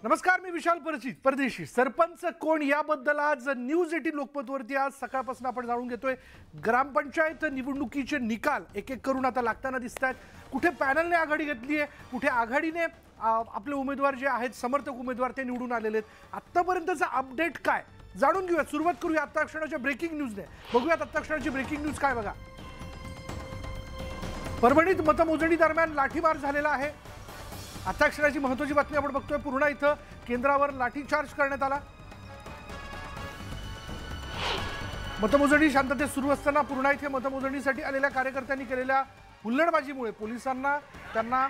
नमस्कार, मी विशाल परदेशी. सरपंच कोण याबद्दल आज न्यूज 18 लोकमतवरती आज सकाळपासून आपण जाणून घेतोय. ग्रामपंचायत निवडणुकीचे निकाल एक एक करून आता लागताना दिसत आहेत. कुठे पॅनलने आघाडी घेतली आहे, कुठे आघाडीने आपले उमेदवार जे आहेत समर्थक उमेदवार ते निवडून आलेले आहेत. आत्तापर्यंतचा अपडेट काय जाणून घेऊया. सुरुवात करूया आता क्षणाच्या ब्रेकिंग न्यूजने. बघूयात आता क्षणाची ब्रेकिंग न्यूज काय. बघा, परभणीत मतमोजणी दरम्यान लाठीमार झालेला आहे. आता क्षणाची महत्त्वाची बातमी आपण बघतोय. पूर्णा इथं केंद्रावर लाठीचार्ज करण्यात आला. मतमोजणी शांततेत सुरू असताना पूर्णा इथे मतमोजणीसाठी आलेल्या कार्यकर्त्यांनी केलेल्या हुल्लडबाजीमुळे पोलिसांना त्यांना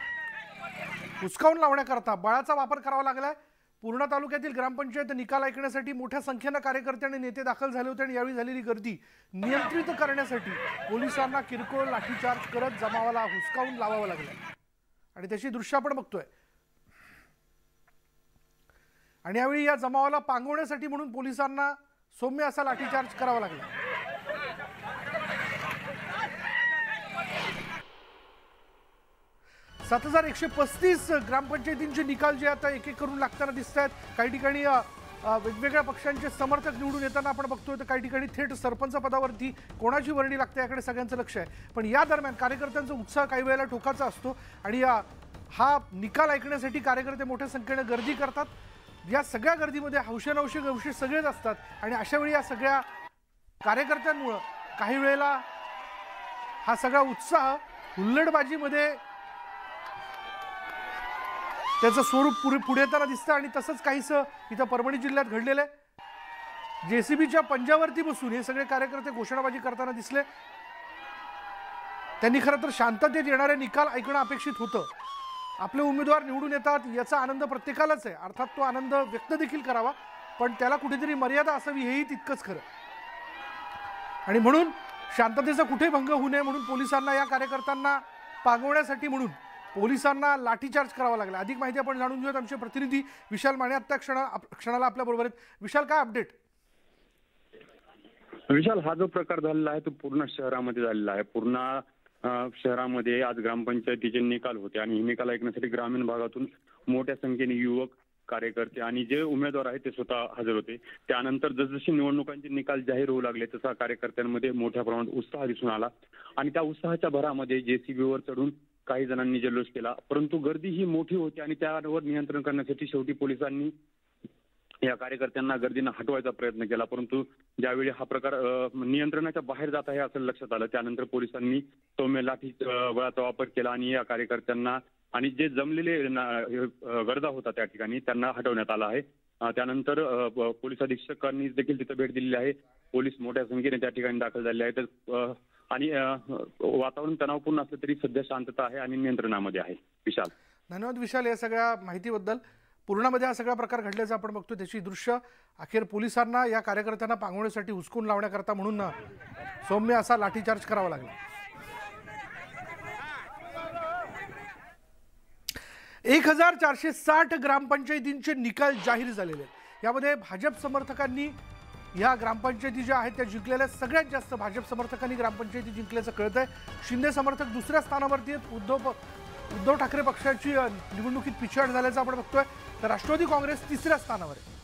हुसकावून लावण्याकरता बळाचा वापर करावा लागलाय. पूर्णा तालुक्यातील ग्रामपंचायत निकाल ऐकण्यासाठी मोठ्या संख्येनं कार्यकर्ते आणि नेते दाखल झाले होते आणि यावेळी झालेली गर्दी नियंत्रित करण्यासाठी पोलिसांना किरकोळ लाठीचार्ज करत जमावाला हुसकावून लावावं लागलं आणि त्याची दृश्य आपण बघतोय. आणि यावेळी या जमावाला पांगवण्यासाठी म्हणून पोलिसांना सौम्य असा लाठीचार्ज करावा लागला. सात 7135 ग्रामपंचायतींचे निकाल जे आता एक एक करून लागताना दिसत आहेत. काही ठिकाणी वेगवेगळ्या पक्षांचे समर्थक निवडून येताना आपण बघतोय, तर काही ठिकाणी थेट सरपंच पदावरती कोणाची वर्णी लागते याकडे सगळ्यांचं लक्ष आहे. पण या दरम्यान कार्यकर्त्यांचा उत्साह काही वेळेला टोकाचा असतो आणि हा निकाल ऐकण्यासाठी कार्यकर्ते मोठ्या संख्येने गर्दी करतात. या सगळ्या गर्दीमध्ये हौशेनौशे गवशे सगळेच असतात आणि अशा वेळी या सगळ्या कार्यकर्त्यांमुळे काही वेळेला हा सगळा उत्साह हुल्लडबाजीमध्ये त्याचं स्वरूप पुढे येताना दिसतं. आणि तसंच काहीसं इथं परभणी जिल्ह्यात घडलेलं आहे. जेसीबीच्या पंजावरती बसून हे सगळे कार्यकर्ते घोषणाबाजी करताना दिसले. त्यांनी खरं तर शांततेत येणारे निकाल ऐकणं अपेक्षित होतं. आपले उमेदवार निवडून येतात याचा आनंद प्रत्येकालाच आहे, अर्थात तो आनंद व्यक्त देखील करावा, पण त्याला कुठेतरी मर्यादा असावी हेही तितकंच खरं. आणि म्हणून शांततेचा कुठे भंग होऊ नये म्हणून पोलिसांना या कार्यकर्त्यांना पांगवण्यासाठी म्हणून पोलिसांना लाठीचार्ज करावा लागला. अधिक माहिती आपण जाणून घेऊयात. आमचे प्रतिनिधी विशाल माने आता क्षणाला आपल्या बरोबर आहेत. विशाल, काय अपडेट? विशाल, हा जो प्रकार झालेला आहे तो पूर्ण शहरामध्ये झालेला आहे. पूर्ण शहरामध्ये आज ग्रामपंचायतीचे निकाल होते आणि हे निकाल ऐकण्यासाठी ग्रामीण भागातून मोठ्या संख्येने युवक, कार्यकर्ते आणि जे उमेदवार आहेत ते स्वतः हजर होते. त्यानंतर जसजसे निवडणुकांचे निकाल जाहीर होऊ लागले तसा कार्यकर्त्यांमध्ये मोठ्या प्रमाणात उत्साह दिसून आला आणि त्या उत्साहाच्या भरामध्ये जेसीबीवर चढून काही जणांनी जल्लोष केला. परंतु गर्दी ही मोठी होती आणि त्यावर नियंत्रण करण्यासाठी शेवटी पोलिसांनी या कार्यकर्त्यांना गर्दीनं हटवायचा प्रयत्न केला. परंतु ज्यावेळी हा प्रकार नियंत्रणाच्या बाहेर जात आहे असं लक्षात आलं, त्यानंतर पोलिसांनी सौम्य लाठी बळाचा वापर केला आणि या कार्यकर्त्यांना आणि जे जमलेले गर्दा होता त्या ठिकाणी त्यांना हटवण्यात आला आहे. त्यानंतर पोलीस अधीक्षकांनी देखील तिथे भेट दिलेली आहे. पोलीस मोठ्या संख्येने त्या ठिकाणी दाखल झाले आहेत आणि वातावरण तणावपूर्ण असलं तरी सध्या शांतता आहे आणि नियंत्रणामध्ये आहे. विशाल, धन्यवाद विशाल या सगळ्या माहितीबद्दल. पूर्णामध्ये हा सगळा प्रकार घडल्याचं आपण बघतो. त्याची दृश्य अखेर पोलिसांना या कार्यकर्त्यांना पांगवण्यासाठी हुसकून लावण्याकरता म्हणून सौम्य असा लाठीचार्ज करावा लागला. 1460 ग्रामपंचायतींचे निकाल जाहीर झालेले आहेत. यामध्ये भाजप समर्थकांनी या ग्रामपंचायती ज्या आहेत त्या जिंकलेल्या सगळ्यात जास्त भाजप समर्थकांनी ग्रामपंचायती जिंकल्याचं कळत आहे. शिंदे समर्थक दुसऱ्या स्थानावरती आहेत. उद्धव ठाकरे पक्षाची निवडणुकीत पिछाड झाल्याचं आपण बघतोय. तर राष्ट्रवादी काँग्रेस तिसऱ्या स्थानावर आहे.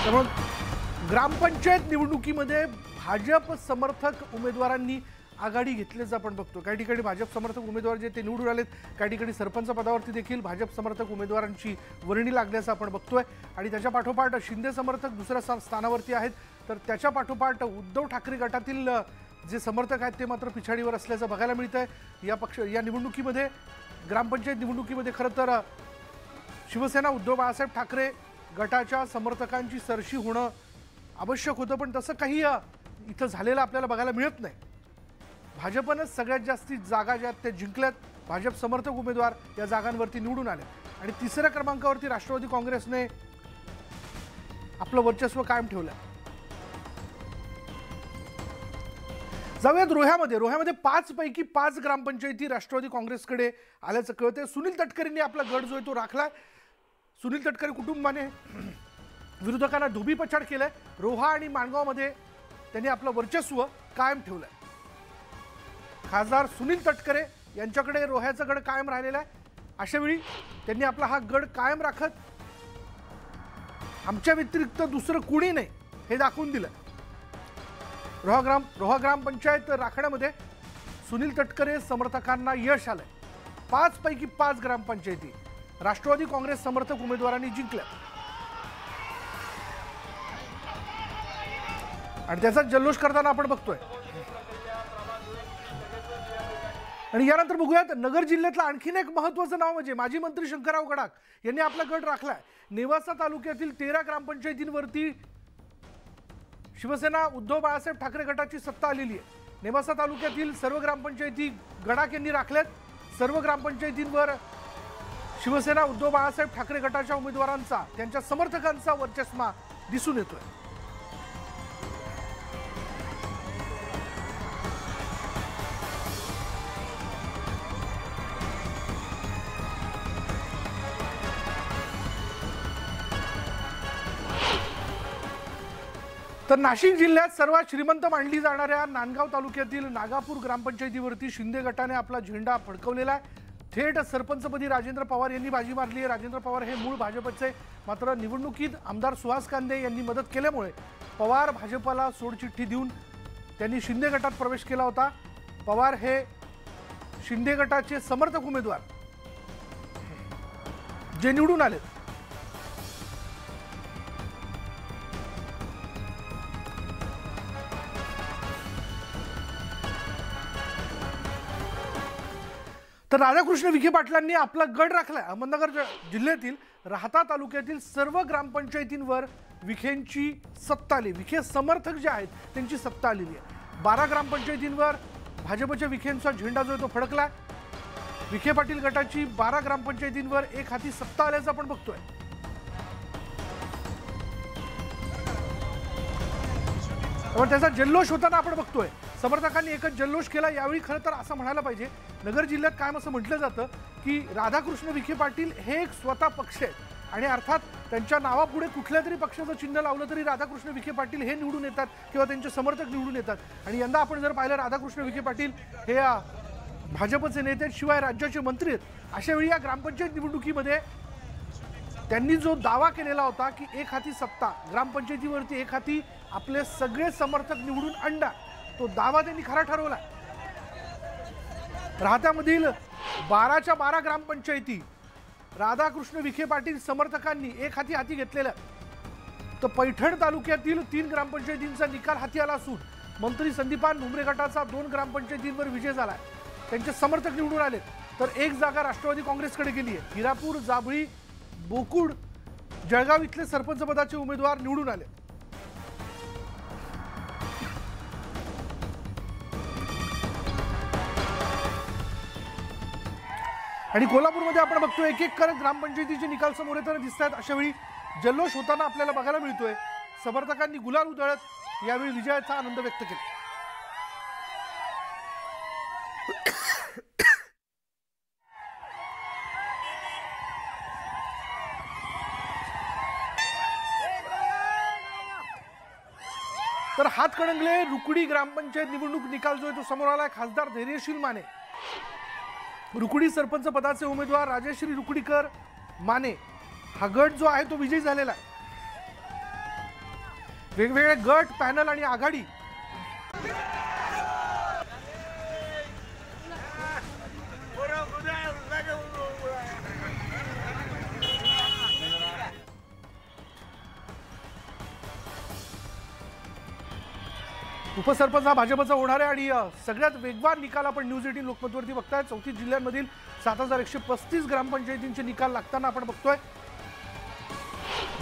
त्यामुळे ग्रामपंचायत निवडणुकीमध्ये भाजप समर्थक उमेदवारांनी आघाडी घेतल्याचं आपण बघतो. काही ठिकाणी भाजप समर्थक उमेदवार जे ते निवडून आलेत, काही ठिकाणी सरपंच पदावरती देखील भाजप समर्थक उमेदवारांची वर्णी लागल्याचं आपण बघतोय. आणि त्याच्या पाठोपाठ शिंदे समर्थक दुसऱ्या स्थानावरती आहेत. तर त्याच्या पाठोपाठ उद्धव ठाकरे गटातील जे समर्थक आहेत ते मात्र पिछाडीवर असल्याचं बघायला मिळतंय. या निवडणुकीमध्ये ग्रामपंचायत निवडणुकीमध्ये खरं तर शिवसेना उद्धव बाळासाहेब ठाकरे गटाच्या समर्थकांची सरशी होणं आवश्यक होतं, पण तसं काही इथं झालेलं आपल्याला बघायला मिळत नाही. भाजपनंच सगळ्यात जास्ती जागा ज्या आहेत त्या जिंकल्यात. भाजप समर्थक उमेदवार या जागांवरती निवडून आले आणि तिसऱ्या क्रमांकावरती राष्ट्रवादी काँग्रेसने आपलं वर्चस्व कायम ठेवलं. जाऊयात रोह्यामध्ये 5 पैकी 5 ग्रामपंचायती राष्ट्रवादी काँग्रेसकडे आल्याचं कळतंय. सुनील तटकरेंनी आपला गड जो आहे तो राखलाय. सुनील तटकरे कुटुंबाने विरोधकांना धोबीपछाड केलंय. रोहा आणि माणगावमध्ये त्यांनी आपलं वर्चस्व कायम ठेवलाय. खासदार सुनील तटकरे यांच्याकडे रोह्याचा गड कायम राहिलेला आहे. अशा वेळी त्यांनी आपला हा गड कायम राखत आमच्या व्यतिरिक्त दुसरं कुणी नाही हे दाखवून दिलं. रोहा ग्रामपंचायत राखण्यामध्ये सुनील तटकरे समर्थकांना यश आलंय. 5 पैकी 5 ग्रामपंचायती राष्ट्रवादी काँग्रेस समर्थक उमेदवारांनी जिंकल्या आणि त्याचा जल्लोष करताना आपण बघतोय. आणि यानंतर बघूयात नगर जिल्ह्यातलं आणखीन एक महत्त्वाचं नाव म्हणजे माजी मंत्री शंकरराव गडाख यांनी आपला गड राखलाय. नेवासा तालुक्यातील 13 ग्रामपंचायतींवरती शिवसेना उद्धव बाळासाहेब ठाकरे गटाची सत्ता आलेली आहे. नेवासा तालुक्यातील सर्व ग्रामपंचायती गडाख यांनी राखल्यात. सर्व ग्रामपंचायतींवर शिवसेना उद्धव बाळासाहेब ठाकरे गटाच्या उमेदवारांचा त्यांच्या समर्थकांचा वर्चस्व दिसून येतोय. तर नाशिक जिल्ह्यात सर्वात श्रीमंत मानली जाणाऱ्या नांदगाव तालुक्यातील नागापूर ग्रामपंचायतीवरती शिंदे गटाने आपला झेंडा फडकवलेला आहे. थेट सरपंचपदी राजेंद्र पवार यांनी बाजी मारली आहे. राजेंद्र पवार हे मूळ भाजपचे, मात्र निवडणुकीत आमदार सुहास कांदे यांनी मदत केल्यामुळे पवार भाजपला सोडचिठ्ठी देऊन त्यांनी शिंदे गटात प्रवेश केला होता. पवार हे शिंदे गटाचे समर्थक उमेदवार जे निवडून आले. तर राधाकृष्ण विखे पाटलांनी आपला गड राखलाय. अहमदनगर जिल्ह्यातील राहता तालुक्यातील सर्व ग्रामपंचायतींवर विखेंची सत्ता आली. विखे समर्थक जे आहेत त्यांची सत्ता आलेली आहे. 12 ग्रामपंचायतींवर भाजपच्या विखेंचा झेंडा जो आहे तो फडकलाय. विखे पाटील गटाची 12 ग्रामपंचायतींवर एक हाती सत्ता आल्याचं आपण बघतोय. त्याचा जल्लोष होताना आपण बघतोय. समर्थकांनी एकच जल्लोष केला. यावेळी खरं तर असं म्हणायला पाहिजे, नगर जिल्ह्यात कायम असं म्हटलं जातं की राधाकृष्ण विखे पाटील हे एक स्वतः पक्ष आहेत आणि अर्थात त्यांच्या नावापुढे कुठल्या तरी पक्षाचं चिन्ह लावलं तरी राधाकृष्ण विखे पाटील हे निवडून येतात किंवा त्यांचे समर्थक निवडून येतात. आणि यंदा आपण जर पाहिलं राधाकृष्ण विखे पाटील हे भाजपचे नेते आहेत, शिवाय राज्याचे मंत्री आहेत. अशा वेळी या ग्रामपंचायत निवडणुकीमध्ये त्यांनी जो दावा केलेला होता की एक हाती सत्ता, ग्रामपंचायतीवरती एक हाती आपले सगळे समर्थक निवडून आणणार, तो दावा त्यांनी खरा ठरवला. राहत्यामधील 12च्या 12 ग्रामपंचायती राधाकृष्ण विखे पाटील समर्थकांनी एक हाती घेतलेल्या. तर पैठण तालुक्यातील 3 ग्रामपंचायतींचा निकाल हाती आला असून मंत्री संदीपान भुमरे गटाचा 2 ग्रामपंचायतींवर विजय झालाय. त्यांचे समर्थक निवडून आले. तर एक जागा राष्ट्रवादी काँग्रेसकडे गेली आहे. हिरापूर, जांभळी, बोकुड, जळगाव इथले सरपंच पदाचे उमेदवार निवडून आले. आणि कोल्हापूरमध्ये आपण बघतोय एक एक करत ग्रामपंचायतीचे निकाल समोर येताना दिसत आहेत. अशा वेळी जल्लोष होताना आपल्याला बघायला मिळतोय. समर्थकांनी गुलाल उधळत यावेळी विजयाचा आनंद व्यक्त केला. तर हातकणंगले रुकडी ग्रामपंचायत निवडणूक निकाल जो आहे तो समोर आलाय. खासदार धैर्यशील माने, रुकडी सरपंच पदाचे उमेदवार राजेश्री रुकडीकर माने हा गट जो आहे तो विजयी झालेला आहे. वेगवेगळे गट, पॅनल आणि आघाडी उपसरपंच हा भाजपचा होणार आहे. आणि सगळ्यात वेगवान निकाल आपण न्यूज 18 लोकमतवरती बघताय. 34 जिल्ह्यांमधील 7135 ग्रामपंचायतींचे निकाल लागताना आपण बघतोय.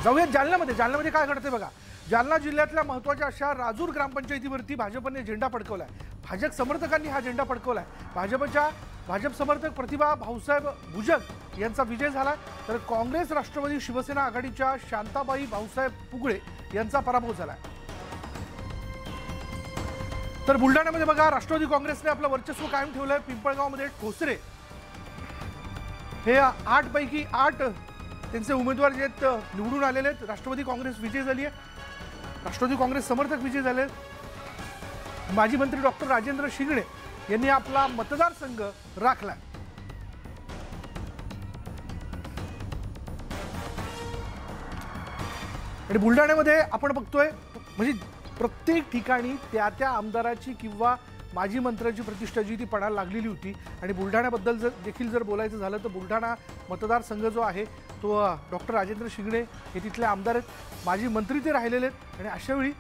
जाऊयात जालन्यामध्ये काय घडते बघा. जालना जिल्ह्यातल्या महत्त्वाच्या अशा राजूर ग्रामपंचायतीवरती भाजपने झेंडा फडकवलाय. भाजप समर्थकांनी हा झेंडा फडकवलाय. भाजप समर्थक प्रतिभा भाऊसाहेब भुजग यांचा विजय झाला. तर काँग्रेस, राष्ट्रवादी, शिवसेना आघाडीच्या शांताबाई भाऊसाहेब पुगळे यांचा पराभव झाला. तर बुलढाण्यामध्ये बघा राष्ट्रवादी काँग्रेसने आपलं वर्चस्व कायम ठेवलंय. पिंपळगावमध्ये ठोसरे हे 8 पैकी 8 त्यांचे उमेदवार जे आहेत निवडून आलेले आहेत. राष्ट्रवादी काँग्रेस विजयी झाली आहे. राष्ट्रवादी काँग्रेस समर्थक विजयी झाले. माजी मंत्री डॉक्टर राजेंद्र शिंगणे यांनी आपला मतदारसंघ राखला। आणि बुलढाण्यामध्ये आपण बघतोय म्हणजे प्रत्येक ठिकाणी त्या आमदाराची किंवा माजी मंत्र्याची प्रतिष्ठा जी ती पणाला लागलेली होती। आणि बुलढाण्याबद्दल देखील जर बोलायचं झालं तर बुलढाणा मतदारसंघ जो आहे तो डॉक्टर राजेंद्र शिंगणे हे तिथले आमदार आहेत, माजी मंत्री ते राहिलेले आहेत। आणि अशावेळी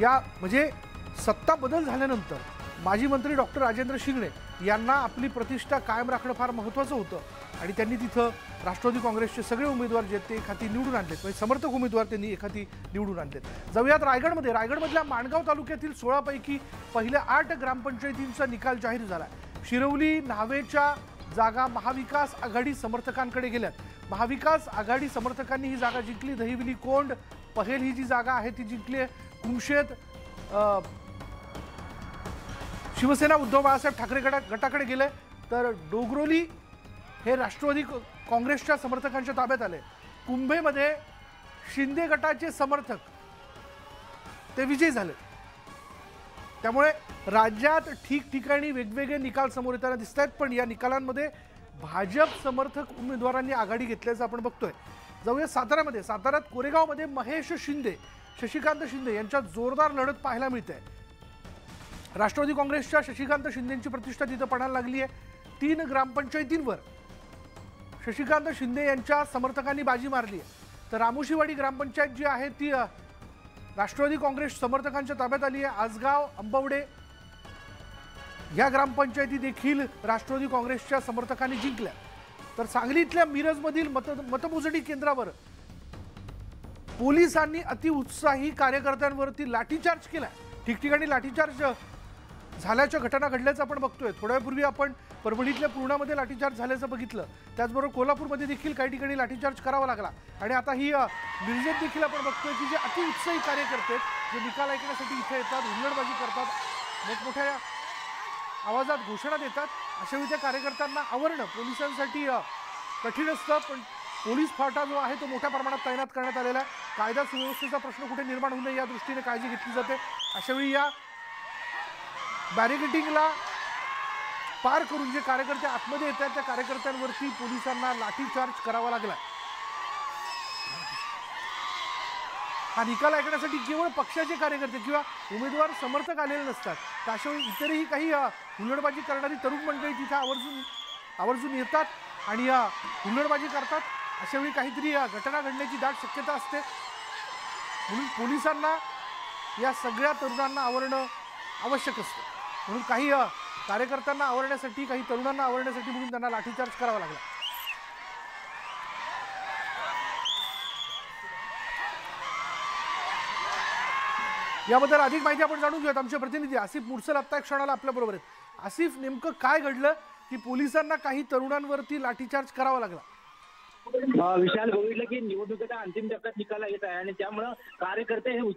या म्हणजे सत्ता बदल झाल्यानंतर माजी मंत्री डॉक्टर राजेंद्र शिंगणे यांना आपली प्रतिष्ठा कायम राखणं फार महत्त्वाचं होतं। आणि त्यांनी तिथं राष्ट्रवादी काँग्रेसचे सगळे उमेदवार जे ते एखादी निवडून आणलेत, म्हणजे समर्थक उमेदवार त्यांनी एखादी निवडून आणलेत। जाऊयात रायगडमधल्या माणगाव तालुक्यातील 16 पैकी पहिल्या 8 ग्रामपंचायतींचा निकाल जाहीर झाला। शिरवली न्हावेच्या जागा महाविकास आघाडी समर्थकांकडे गेल्यात। महाविकास आघाडी समर्थकांनी ही जागा जिंकली। दहिवली कोंड पहेल ही जी जागा आहे ती जिंकली। कुमशेत शिवसेना उद्धव बाळासाहेब ठाकरे गटाकडे गेले, तर डोगरोली हे राष्ट्रवादी काँग्रेसच्या समर्थकांच्या ताब्यात आले। कुंभेमध्ये शिंदे गटाचे समर्थक ते विजयी झाले। त्यामुळे राज्यात ठिकठिकाणी वेगवेगळे निकाल समोर येताना दिसत आहेत, पण या निकालांमध्ये भाजप समर्थक उमेदवारांनी आघाडी घेतल्याचं आपण बघतोय। जाऊया साताऱ्यात कोरेगावमध्ये महेश शिंदे शशिकांत शिंदे यांच्यात जोरदार लढत पाहायला मिळते। राष्ट्रवादी काँग्रेसच्या शशिकांत शिंदेंची प्रतिष्ठा तिथं पणाला लागली आहे। 3 ग्रामपंचायतींवर शशिकांत शिंदे यांच्या समर्थकांनी बाजी मारली आहे। तर रामोशीवाडी ग्रामपंचायत जी आहे ती राष्ट्रवादी काँग्रेस समर्थकांच्या ताब्यात आली आहे। आसगाव अंबवडे या ग्रामपंचायती देखील राष्ट्रवादी काँग्रेसच्या समर्थकांनी जिंकल्या। तर सांगलीतल्या मिरजमधील मतमोजणी केंद्रावर पोलिसांनी अतिउत्साही कार्यकर्त्यांवरती लाठीचार्ज केला। ठिकठिकाणी लाठीचार्ज झाल्याच्या घटना घडल्याचं आपण बघतोय। थोड्या वेळापूर्वी आपण परभणीतल्या पूर्णामध्ये लाठीचार्ज झाल्याचं बघितलं, त्याचबरोबर कोल्हापूरमध्ये देखील काही ठिकाणी लाठीचार्ज करावा लागला। आणि आता ही मिरजेत देखील आपण बघतोय की जे अतिउत्साही कार्यकर्ते जे निकाल ऐकण्यासाठी इथे येतात, हुल्लडबाजी करतात, मोठमोठ्या आवाजात घोषणा देतात, अशावेळी त्या कार्यकर्त्यांना आवरणं पोलिसांसाठी कठीण असतं। पण पोलीस फाटा जो आहे तो मोठ्या प्रमाणात तैनात करण्यात आलेला आहे। कायदा सुव्यवस्थेचा प्रश्न कुठे निर्माण होऊ नये या दृष्टीने काळजी घेतली जाते। अशावेळी या बॅरिकेडिंगला पार करून जे कार्यकर्ते आतमध्ये येतात त्या कार्यकर्त्यांवरती पोलिसांना लाठीचार्ज करावा लागला। हा निकाल ऐकण्यासाठी केवळ पक्षाचे कार्यकर्ते किंवा उमेदवार समर्थक आलेले नसतात, त्याशिवाय इतरही काही हुल्लडबाजी करणारी तरुण मंडळी तिथे आवर्जून येतात आणि हुल्लडबाजी करतात। अशावेळी काहीतरी घटना घडण्याची दाट शक्यता असते, म्हणून पोलिसांना या सगळ्या तरुणांना आवरणं आवश्यक असतं। म्हणून काही कार्यकर्त्यांना आवरण्यासाठी, काही तरुणांना आवरण्यासाठी म्हणून त्यांना लाठीचार्ज करावा लागला। याबद्दल अधिक माहिती आपण जाणून घेऊयात। आमचे प्रतिनिधी आसिफ मुरसल आत्ता एक क्षणाला आपल्या बरोबर आहेत। आसिफ, नेमकं काय घडलं की पोलिसांना काही तरुणांवरती लाठीचार्ज करावा लागला? विशाल, बघितलं की निवडणुकीचा अंतिम टप्प्यात निकाल येत आहे आणि त्यामुळं कार्यकर्ते हे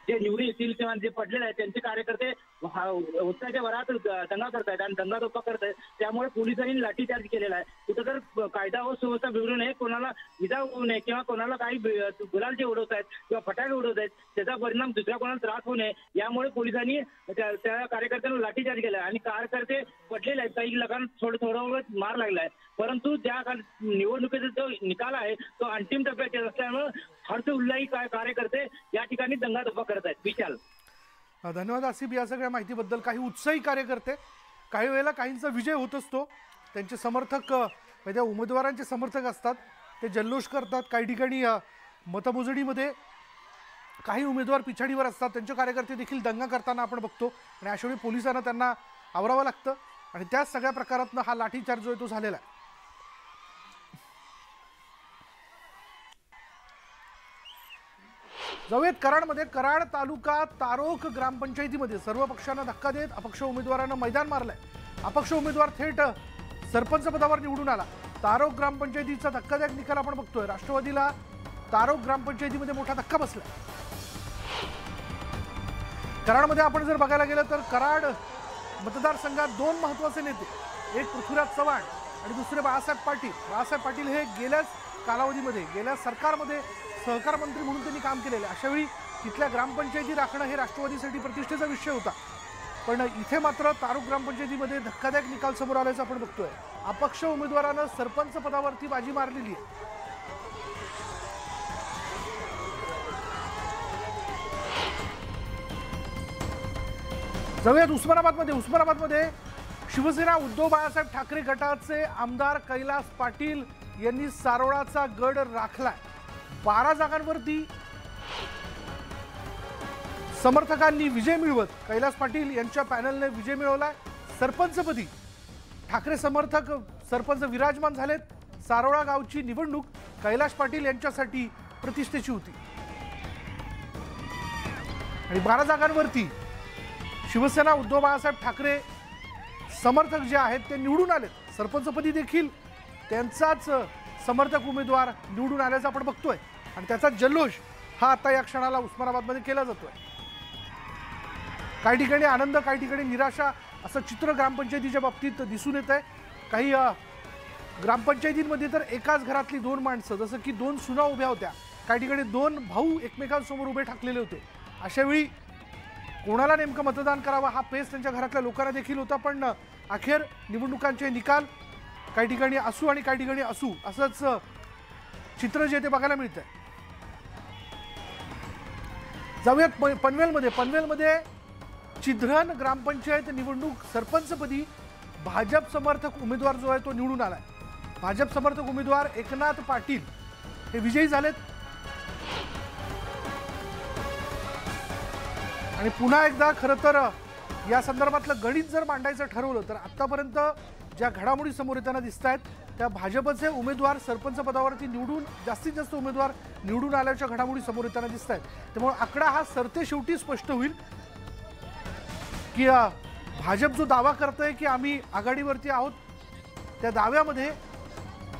जे निवडून येतील किंवा जे पडलेले आहेत त्यांचे कार्यकर्ते उत्साहाच्या भरात दंगा करतायत आणि दंगाधोक्का करतायत। त्यामुळे पोलिसांनी लाठीचार्ज केलेला आहे। कुठं तर कायदा व सुव्यवस्था बिघडू नये, कोणाला इजा होऊ नये किंवा कोणाला काही गुलाल जे उडवत आहेत किंवा फटाके उडवत आहेत त्याचा परिणाम दुसऱ्या कोणाला त्रास होऊ नये यामुळे पोलिसांनी त्या कार्यकर्त्यांना लाठीचार्ज केला आणि कार्यकर्ते पडलेले आहेत। काही लोकांना थोडं मार लागलाय, परंतु त्या निवडणुकीचा जो निकाल आहे तो अंतिम टप्प्यात येत असल्यामुळे हर्ष उल्लाही कार्यकर्ते या ठिकाणी दंगाधोक्का करत आहेत। विशाल, धन्यवाद आसिफ या सगळ्या माहितीबद्दल। काही उत्साही कार्यकर्ते, काही वेळेला काहींचा विजय होत असतो, त्यांचे समर्थक म्हणजे उमेदवारांचे समर्थक असतात, ते जल्लोष करतात। काही ठिकाणी मतमोजणीमध्ये काही उमेदवार पिछाडीवर असतात, त्यांचे कार्यकर्ते देखील दंगा करताना आपण बघतो आणि अशावेळी पोलिसांना त्यांना आवरावं लागतं आणि त्याच सगळ्या प्रकारातनं हा लाठीचार्ज जो आहे तो झालेला आहे। जाऊयात कराडमध्ये। कराड तालुका तारोख ग्रामपंचायतीमध्ये सर्व पक्षांना धक्का देत अपक्ष उमेदवारांना मैदान मारलंय। अपक्ष उमेदवार थेट सरपंच पदावर निवडून आला। तारोख ग्रामपंचायतीचा धक्कादायक निकाल आपण बघतोय। राष्ट्रवादीला तारोख ग्रामपंचायतीमध्ये मोठा धक्का बसला। कराडमध्ये आपण जर बघायला गेलं तर कराड मतदारसंघात 2 महत्त्वाचे नेते, एक पृथ्वीराज चव्हाण आणि दुसरे बाळासाहेब पाटील। बाळासाहेब पाटील हे गेल्याच कालावधीमध्ये गेल्या सरकारमध्ये सहकार मंत्री म्हणून त्यांनी काम केलेले। अशावेळी तिथल्या ग्रामपंचायती राखणं हे राष्ट्रवादीसाठी प्रतिष्ठेचा विषय होता, पण इथे मात्र तारुक ग्रामपंचायतीमध्ये धक्कादायक निकाल समोर आल्याचं आपण बघतोय। अपक्ष उमेदवारानं सरपंच पदावरती बाजी मारलेली आहे। जाऊयात उस्मानाबादमध्ये शिवसेना उद्धव बाळासाहेब ठाकरे गटाचे आमदार कैलास पाटील यांनी सारोळाचा गड राखलाय। 12 जागांवरती समर्थकांनी विजय मिळवत कैलास पाटील यांच्या पॅनलने विजय मिळवलाय। सरपंचपदी ठाकरे समर्थक सरपंच विराजमान झालेत। सारोळा गावची निवडणूक कैलास पाटील यांच्यासाठी प्रतिष्ठेची होती आणि 12 जागांवरती शिवसेना उद्धव बाळासाहेब ठाकरे समर्थक जे आहेत ते निवडून आलेत। सरपंचपदी देखील त्यांचाच समर्थक उमेदवार निवडून आल्याचं आपण बघतोय आणि त्याचा जल्लोष हा आता या क्षणाला उस्मानाबादमध्ये केला जातोय। काही ठिकाणी आनंद, काही ठिकाणी निराशा असं चित्र ग्रामपंचायतीच्या बाबतीत दिसून येत आहे। काही ग्रामपंचायतींमध्ये तर एकाच घरातली 2 माणसं, जसं की 2 सुना उभ्या होत्या, काही ठिकाणी 2 भाऊ एकमेकांसमोर उभे ठाकलेले होते। अशा वेळी कोणाला नेमकं मतदान करावं हा पेस त्यांच्या घरातल्या लोकांना देखील होता, पण अखेर निवडणुकांचे निकाल काही ठिकाणी असू आणि काही ठिकाणी असू असंच चित्र जे ते बघायला मिळतंय। जाऊयात पनवेलमध्ये चिधरण ग्रामपंचायत निवडणूक सरपंचपदी भाजप समर्थक उमेदवार जो आहे तो निवडून आलाय। भाजप समर्थक उमेदवार एकनाथ पाटील हे विजयी झालेत आणि पुन्हा एकदा खरं तर या संदर्भातलं गणित जर मांडायचं ठरवलं तर आतापर्यंत ज्या घडामोडी समोर येताना दिसत आहेत त्या भाजपचे उमेदवार सरपंच पदावरती जास्तीत जास्त उमेदवार निवडून आल्याच्या घडामोडी समोर येताना दिसत आहेत। त्यामुळे आकडा हा सरतेशेवटी स्पष्ट होईल की भाजप जो दावा करतोय की आम्ही आघाडीवरती आहोत त्या दाव्यामध्ये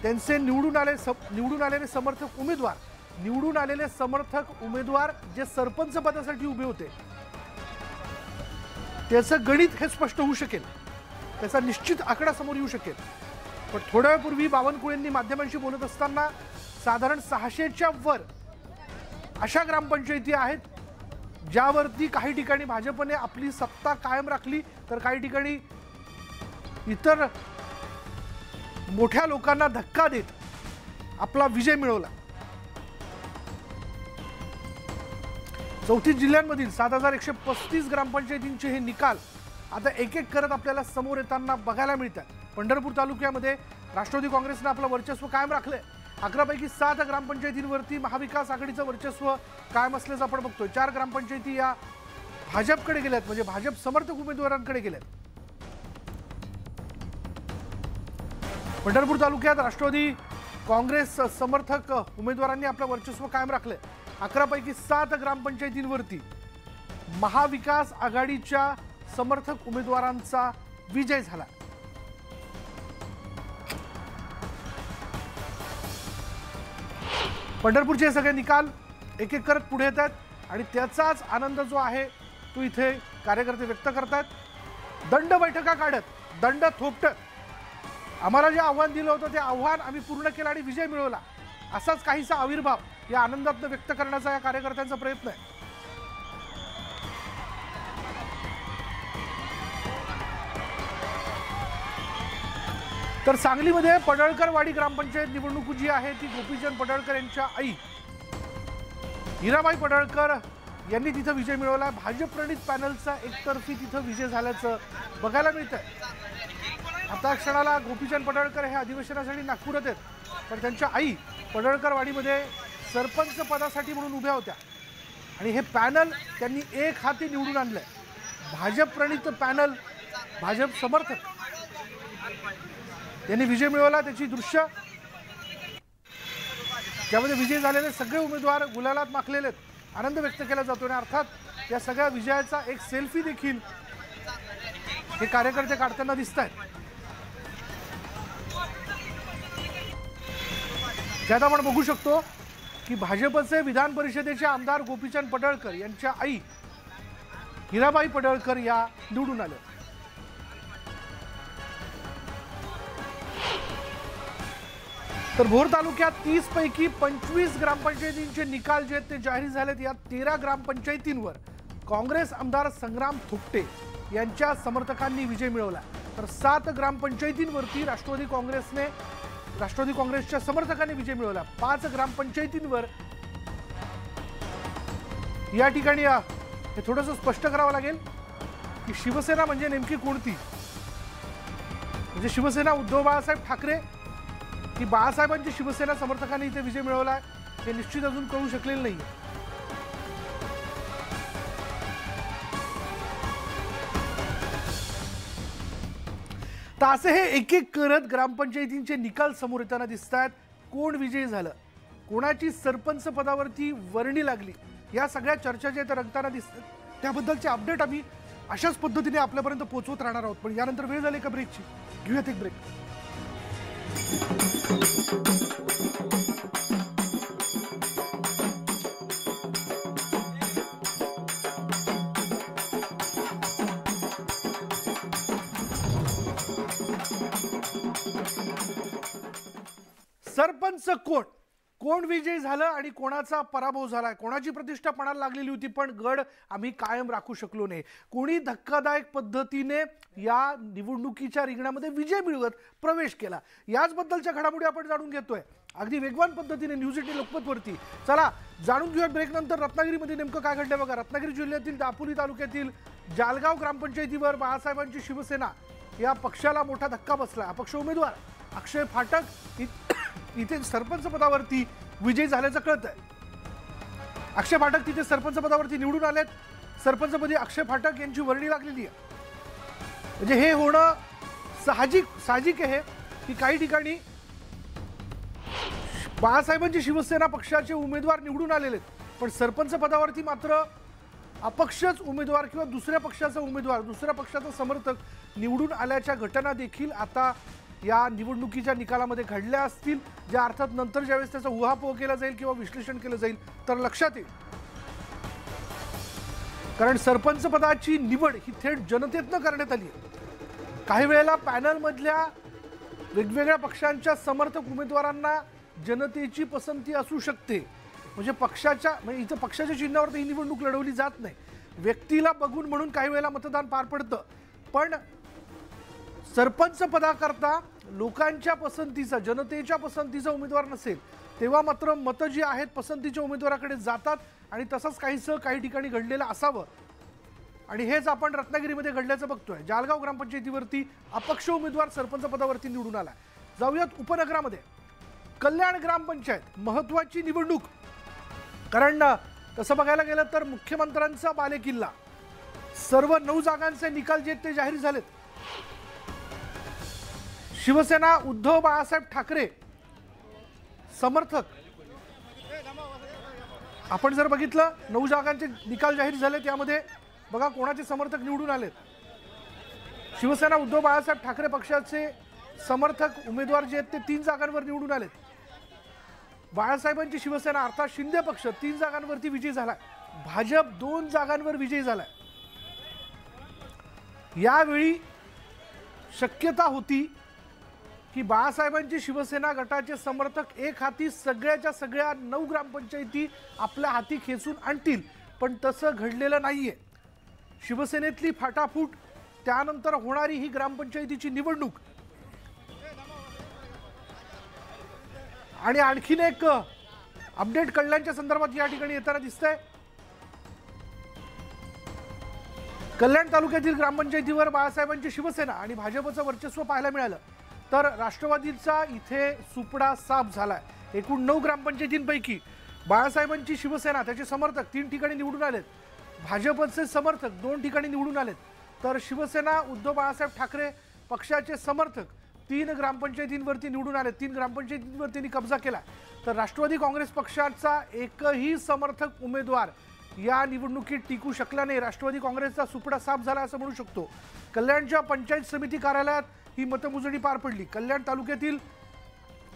त्यांचे निवडून आलेले समर्थक उमेदवार जे सरपंच पदासाठी उभे होते त्याचं गणित हे स्पष्ट होऊ शकेल, त्याचा निश्चित आकडा समोर येऊ शकेल। पण थोड्या वेळापूर्वी बावनकुळेंनी माध्यमांशी बोलत असताना साधारण 600च्या वर अशा ग्रामपंचायती आहेत ज्यावरती काही ठिकाणी भाजपने आपली सत्ता कायम राखली तर काही ठिकाणी इतर मोठ्या लोकांना धक्का देत आपला विजय मिळवला। 34 जिल्ह्यांमधील 7135 ग्रामपंचायतींचे हे निकाल आता एक एक करत आपल्याला समोर येताना बघायला मिळतात। पंढरपूर तालुक्यामध्ये राष्ट्रवादी काँग्रेसने आपलं वर्चस्व कायम राखलंय। 11 पैकी 7 ग्रामपंचायतींवरती महाविकास आघाडीचं वर्चस्व कायम असल्याचं आपण बघतोय। 4 ग्रामपंचायती या भाजपकडे गेल्यात, म्हणजे भाजप समर्थक उमेदवारांकडे गेल्यात। पंढरपूर तालुक्यात राष्ट्रवादी काँग्रेस समर्थक उमेदवारांनी आपलं वर्चस्व कायम राखलंय। 11 पैकी 7 ग्रामपंचायतींवरती महाविकास आघाडीच्या समर्थक उमेदवारांचा विजय झाला। पंढरपूरचे सगळे निकाल एक एक करत पुढे येत आहेत आणि त्याचाच आनंद जो आहे तो इथे कार्यकर्ते व्यक्त करतात। दंड बैठका काढत, दंड थोपटत, आम्हाला जे आव्हान दिलं होतं ते आव्हान आम्ही पूर्ण केलं आणि विजय मिळवला, असाच काहीसा आविर्भाव या आनंदात व्यक्त करण्याचा या कार्यकर्त्यांचा प्रयत्न आहे। तर सांगलीमध्ये पडळकरवाडी ग्रामपंचायत निवडणूक जी आहे ती गोपीचंद पडळकर यांच्या आई हिराबाई पडळकर यांनी तिथं विजय मिळवला। भाजप प्रणित पॅनलचा एकतर्फी तिथं विजय झाल्याचं बघायला मिळतंय। आता क्षणाला गोपीचंद पडळकर हे अधिवेशनासाठी नागपुरात आहेत, पण त्यांच्या आई पडळकरवाडीमध्ये सरपंच पदासाठी म्हणून उभ्या होत्या आणि हे पॅनल त्यांनी एक हाती निवडून आणलंय। भाजप प्रणित पॅनल, भाजप समर्थक यांनी विजय मिळवला, त्याची दृश्य ज्यामध्ये विजय झालेले सगळे उमेदवार गुलालात माखलेले आहेत, आनंद व्यक्त केला जातो आणि अर्थात या सगळ्या विजयाचा एक सेल्फी देखील हे कार्यकर्ते काढताना दिसत आहेत। ज्यात आपण बघू शकतो की भाजपचे विधान परिषदेचे आमदार गोपीचंद पडळकर यांच्या आई हिराबाई पडळकर या निवडून आल्या। तर भोर तालुक्यात 30 पैकी 25 ग्रामपंचायतींचे निकाल जे आहेत ते जाहीर झालेत। या 13 ग्रामपंचायतींवर काँग्रेस आमदार संग्राम थोपटे यांच्या समर्थकांनी विजय मिळवला, तर 7 ग्रामपंचायतींवरती राष्ट्रवादी काँग्रेसच्या समर्थकांनी विजय मिळवला। 5 ग्रामपंचायतींवर या ठिकाणी हे थोडंसं स्पष्ट करावं लागेल की शिवसेना म्हणजे नेमकी कोणती, म्हणजे शिवसेना उद्धव बाळासाहेब ठाकरे की बाळासाहेबांची शिवसेना समर्थकांनी इथे विजय मिळवला हे निश्चित अजून कळू शकलेलं नाही। तर असे हे एक एक करत ग्रामपंचायतींचे निकाल समोर येताना दिसत आहेत। कोण विजयी झालं, कोणाची सरपंच पदावरती वर्णी लागली, या सगळ्या चर्चा ज्या रंगताना दिसतात त्याबद्दलचे अपडेट आम्ही अशाच पद्धतीने आपल्यापर्यंत पोहोचवत राहणार आहोत। पण यानंतर वेळ झाली का ब्रेकची, घेऊयात एक ब्रेक। सरपंच कोण विजयी झालं आणि कोणाचा पराभव झाला, कोणाची प्रतिष्ठा पणाला लागलेली होती पण गड आम्ही कायम राखू शकलो नाही, कोणी धक्कादायक पद्धतीने या निवडणुकीच्या रिंगणामध्ये विजय मिळवत प्रवेश केला, याचबद्दलच्या घडामोडी आपण जाणून घेतोय अगदी वेगवान पद्धतीने न्यूज 18 लोकमतवरती। चला जाणून घेऊया ब्रेक नंतर रत्नागिरीमध्ये नेमकं काय घडलं बघा। रत्नागिरी जिल्ह्यातील दापोली तालुक्यातील जालगाव ग्रामपंचायतीवर बाळासाहेबांची शिवसेना या पक्षाला मोठा धक्का बसला। अपक्ष उमेदवार अक्षय फाटक इथे सरपंच पदावरती विजयी झाल्याचं कळत आहे। अक्षय फाटक तिथे सरपंच पदावरती निवडून आलेत। सरपंचपदी अक्षय फाटक यांची वर्णी लागलेली आहे, म्हणजे हे होणं साहजिक आहे की काही ठिकाणी बाळासाहेबांची शिवसेना पक्षाचे उमेदवार निवडून आलेले आहेत पण सरपंच पदावरती मात्र अपक्षच उमेदवार किंवा दुसऱ्या पक्षाचा उमेदवार, दुसऱ्या पक्षाचा समर्थक निवडून आल्याच्या घटना देखील आता या निवडणुकीच्या निकालामध्ये घडल्या असतील, ज्या अर्थात नंतर ज्यावेळेस त्याचा उहापोह केला जाईल किंवा विश्लेषण केलं जाईल तर लक्षात येईल। कारण सरपंच पदाची निवड ही थेट जनतेतनं करण्यात आली आहे। काही वेळेला पॅनलमधल्या वेगवेगळ्या पक्षांच्या समर्थक उमेदवारांना जनतेची पसंती असू शकते, म्हणजे इथं पक्षाच्या चिन्हावर ही निवडणूक लढवली जात नाही, व्यक्तीला बघून म्हणून काही वेळेला मतदान पार पडतं। पण सरपंच पदाकरता लोकांच्या पसंतीचा, जनतेच्या पसंतीचा उमेदवार नसेल तेव्हा मात्र मतं जी आहेत पसंतीच्या उमेदवाराकडे जातात आणि तसंच काही ठिकाणी घडलेलं असावं आणि हेच आपण रत्नागिरीमध्ये घडल्याचं बघतोय। जालगाव ग्रामपंचायतीवरती अपक्ष उमेदवार सरपंच पदावरती निवडून आला। जाऊयात उपनगरामध्ये कल्याण ग्रामपंचायत, महत्वाची निवडणूक, कारण तसं बघायला गेलं तर मुख्यमंत्र्यांचा बालेकिल्ला, सर्व 9 जागांचे निकाल जे ते जाहीर झालेत। शिवसेना उद्धव बाळासाहेब ठाकरे समर्थक, आपण जर बघितलं 9 जागांचे निकाल जाहीर झाले त्यामध्ये बघा कोणाचे समर्थक निवडून आलेत। शिवसेना उद्धव बाळासाहेब ठाकरे पक्षाचे समर्थक उमेदवार जे आहेत ते 3 जागांवर निवडून आलेत। बाळासाहेबांची शिवसेना अर्थात शिंदे पक्ष 3 जागांवरती विजयी झाला, भाजप 2 जागांवर विजयी झाला। यावेळी शक्यता होती की बाळासाहेबांची शिवसेना गटाचे समर्थक एक हाती सगळ्याच्या सगळ्या 9 ग्रामपंचायती आपल्या हाती खेचून आणतील, पण तसं घडलेलं नाहीये। शिवसेनेतली फाटाफूट, त्यानंतर होणारी ही ग्रामपंचायतीची निवडणूक आणि आणखीन एक अपडेट कल्याणच्या संदर्भात या ठिकाणी येताना दिसतंय। कल्याण तालुक्यातील ग्रामपंचायतीवर बाळासाहेबांची शिवसेना आणि भाजपचं वर्चस्व पाहायला मिळालं, तर राष्ट्रवादीचा इथे सुपडा साफ झालाय। एकूण 9 ग्रामपंचायतींपैकी बाळासाहेबांची शिवसेना त्याचे समर्थक 3 ठिकाणी निवडून आलेत, भाजपचे समर्थक 2 ठिकाणी निवडून आलेत, तर शिवसेना उद्धव बाळासाहेब ठाकरे पक्षाचे समर्थक 3 ग्रामपंचायतींवरती निवडून आले, 3 ग्रामपंचायतींवर त्यांनी कब्जा केला। तर राष्ट्रवादी काँग्रेस पक्षाचा एकही समर्थक उमेदवार या निवडणुकीत टिकू शकला नाही। राष्ट्रवादी काँग्रेसचा सुपडा साफ झाला असं म्हणू शकतो। कल्याणच्या पंचायत समिती कार्यालयात ही मतमोजणी पार पडली। कल्याण तालुक्यातील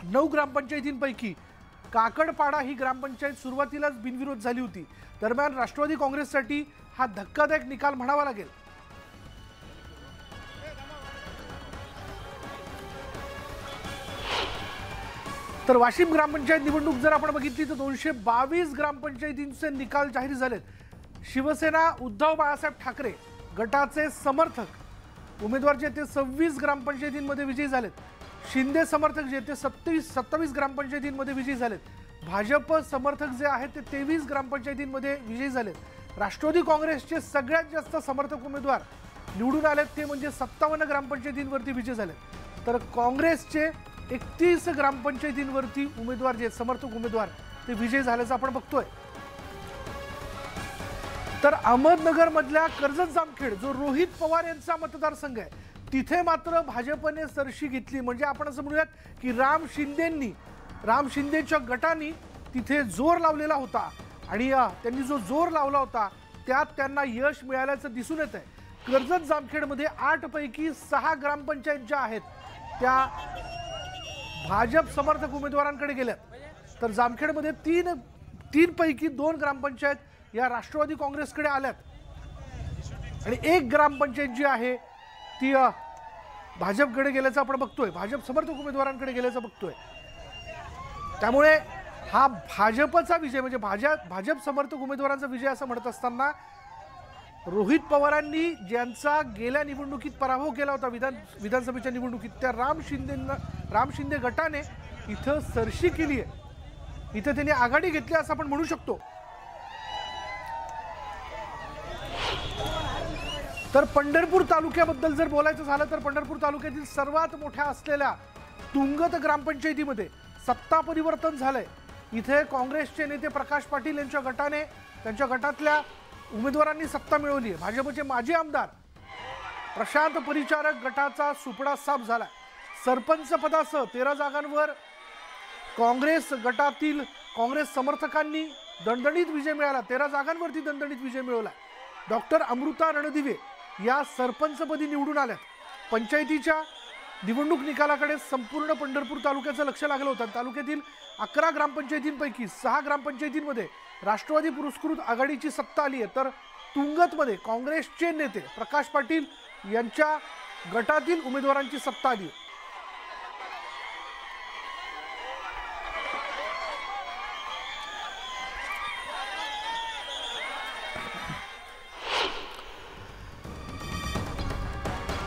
9 ग्रामपंचायतींपैकी काकडपाडा ही ग्रामपंचायत सुरुवातीलाच बिनविरोध झाली होती। दरम्यान राष्ट्रवादी काँग्रेससाठी हा धक्कादायक निकाल म्हणावा लागेल। तर वाशिम ग्रामपंचायत निवडणूक जर आपण बघितली तर 222 ग्रामपंचायतींचे निकाल जाहीर झालेत. शिवसेना उद्धव बाळासाहेब ठाकरे गटाचे समर्थक उमेदवार जे ते 26 ग्रामपंचायतींमध्ये विजयी झालेत. शिंदे समर्थक जे ते 27 ग्रामपंचायतींमध्ये विजयी झालेत. भाजप समर्थक जे आहेत ते 23 ग्रामपंचायतींमध्ये विजयी झालेत. राष्ट्रवादी काँग्रेसचे सगळ्यात जास्त समर्थक उमेदवार निवडून आलेत ते म्हणजे 57 ग्रामपंचायतींवरती विजयी झालेत. तर काँग्रेसचे 31 ग्रामपंचायतींवरती उमेदवार जे समर्थक उमेदवार ते विजयी झाल्याचं आपण बघतोय. तर अहमदनगर मधल्या कर्जत जामखेड जो रोहित पवार यांचा मतदारसंघ आहे तिथे मात्र भाजपने सरशी घेतली. म्हणजे आपण असं म्हणूयात की राम शिंदेच्या गटाने तिथे जोर लावलेला होता आणि त्यांनी जो जोर लावला होता त्यात त्यांना यश मिळाल्याचं दिसून येत आहे. कर्जत जामखेडमध्ये 8 पैकी 6 ग्रामपंचायत ज्या आहेत त्या भाजप समर्थक उमेदवारांकडे गेल्यात. तर जामखेडमध्ये 3 पैकी 2 ग्रामपंचायत या राष्ट्रवादी काँग्रेसकडे आल्यात आणि 1 ग्रामपंचायत जी आहे ती भाजपकडे गेल्याचं आपण बघतोय. भाजप समर्थक उमेदवारांकडे गेल्याचं बघतोय. त्यामुळे हा भाजपचा विजय म्हणजे भाजप समर्थक उमेदवारांचा विजय असं म्हणत असताना रोहित पवारांनी ज्यांचा गेल्या निवडणुकीत पराभव केला होता विधानसभेच्या निवडणुकीत त्या राम शिंदे गटाने इथं सरशी केली आहे. इथं त्यांनी आघाडी घेतली असं आपण म्हणू शकतो. तर पंढरपूर तालुक्याबद्दल जर बोलायचं झालं तर पंढरपूर तालुक्यातील सर्वात मोठ्या असलेल्या तुंगत ग्रामपंचायतीमध्ये सत्ता परिवर्तन झालंय. इथे काँग्रेसचे नेते प्रकाश पाटील यांच्या गटाने त्यांच्या गटातल्या उमेदवारांनी सत्ता मिळवली आहे. भाजपचे माजी आमदार प्रशांत परिचारक गटाचा सुपडा साफ झाला. सरपंच पदासह 13 जागांवर काँग्रेस गटातील काँग्रेस समर्थकांनी दणदणीत विजय मिळाला. 13 जागांवरती दणदणीत विजय मिळवला. डॉक्टर अमृता रणदिवे या सरपंचपदी निवडून आल्यात. पंचायतीच्या निवडणूक निकालाकडे संपूर्ण पंढरपूर तालुक्याचं लक्ष लागलं होतं. तालुक्यातील 11 ग्रामपंचायतींपैकी 6 ग्रामपंचायतींमध्ये राष्ट्रवादी पुरस्कृत आघाडीची सत्ता आली आहे. तर तुंगतमध्ये काँग्रेसचे नेते प्रकाश पाटील यांच्या गटातील उमेदवारांची सत्ता आली आहे.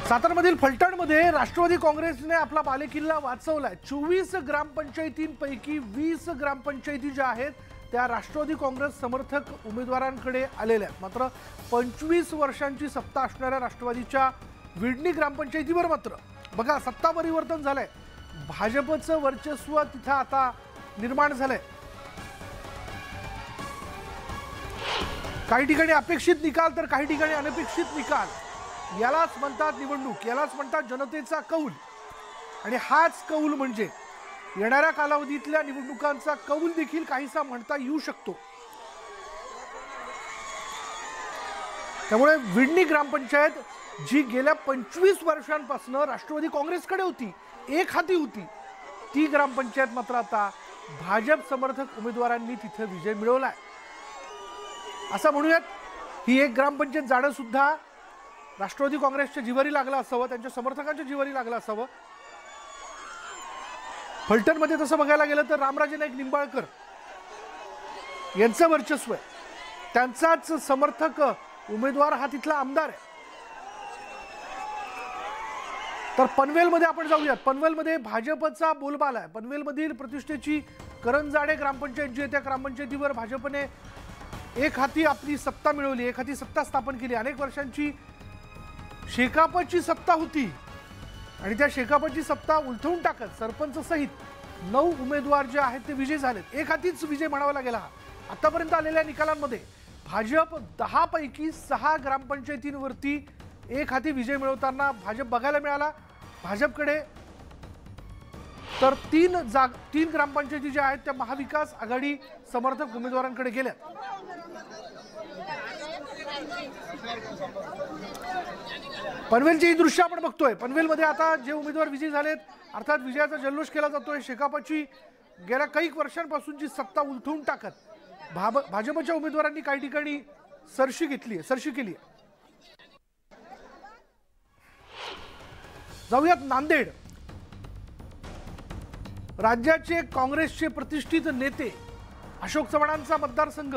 सातारमधील फलटणमध्ये राष्ट्रवादी काँग्रेसने आपला बालेकिल्ला वाचवलाय. 24 ग्रामपंचायतींपैकी 20 ग्रामपंचायती ज्या आहेत त्या राष्ट्रवादी काँग्रेस समर्थक उमेदवारांकडे आलेल्या आहेत. मात्र 25 वर्षांची सत्ता असणाऱ्या राष्ट्रवादीच्या विडणी ग्रामपंचायतीवर मात्र बघा सत्ता परिवर्तन झालंय. भाजपचं वर्चस्व तिथं आता निर्माण झालंय. काही ठिकाणी अपेक्षित निकाल तर काही ठिकाणी अनपेक्षित निकाल. यालाच म्हणतात निवडणूक, यालाच म्हणतात जनतेचा कौल. आणि हाच कौल म्हणजे येणाऱ्या कालावधीतल्या निवडणुकांचा कौल देखील काहीसा म्हणता येऊ शकतो. त्यामुळे विडणी ग्रामपंचायत जी गेल्या 25 वर्षांपासून राष्ट्रवादी काँग्रेसकडे होती, एक हाती होती, ती ग्रामपंचायत मात्र आता भाजप समर्थक उमेदवारांनी तिथे विजय मिळवलाय. असं म्हणूयात ही एक ग्रामपंचायत जाणं सुद्धा राष्ट्रवादी काँग्रेसच्या जिवारी लागलं असावं, त्यांच्या समर्थकांच्या जिवारी लागलं असावं. फलटणमध्ये तसं बघायला गेलं तर रामराजे नाईक निंबाळकर यांचं वर्चस्व आहे. त्यांचाच समर्थक उमेदवार हा तिथला आमदार आहे. तर पनवेलमध्ये आपण जाऊयात. पनवेलमध्ये भाजपचा बोलबाला आहे. पनवेलमधील प्रतिष्ठेची करंजाडे ग्रामपंचायत जी आहे त्या ग्रामपंचायतीवर भाजपने एक हाती आपली सत्ता मिळवली, एक हाती सत्ता स्थापन केली. अनेक वर्षांची शेकापची सत्ता होती आणि त्या शेकापची सत्ता उलथवून टाकत सरपंच सहित 9 उमेदवार जे आहेत ते विजयी झालेत. एक हातीच विजय म्हणावा लागेल हा. आतापर्यंत आलेल्या निकालांमध्ये भाजप 10 पैकी 6 ग्रामपंचायतींवरती एक हाती विजय मिळवताना भाजप बघायला मिळाला. भाजपकडे तर 3 ग्रामपंचायती ज्या आहेत त्या महाविकास आघाडी समर्थक उमेदवारांकडे गेल्या. पनवेलची ही दृश्य आपण बघतोय. पनवेलमध्ये आता जे उमेदवार विजयी झालेत अर्थात विजयाचा जल्लोष केला जातोय. शेकापची गेल्या काही वर्षांपासूनची सत्ता उलथवून टाकत भाजपच्या उमेदवारांनी काही ठिकाणी सरशी केली आहे. जाऊयात नांदेड. राज्याचे काँग्रेसचे प्रतिष्ठित नेते अशोक चव्हाणांचा मतदारसंघ,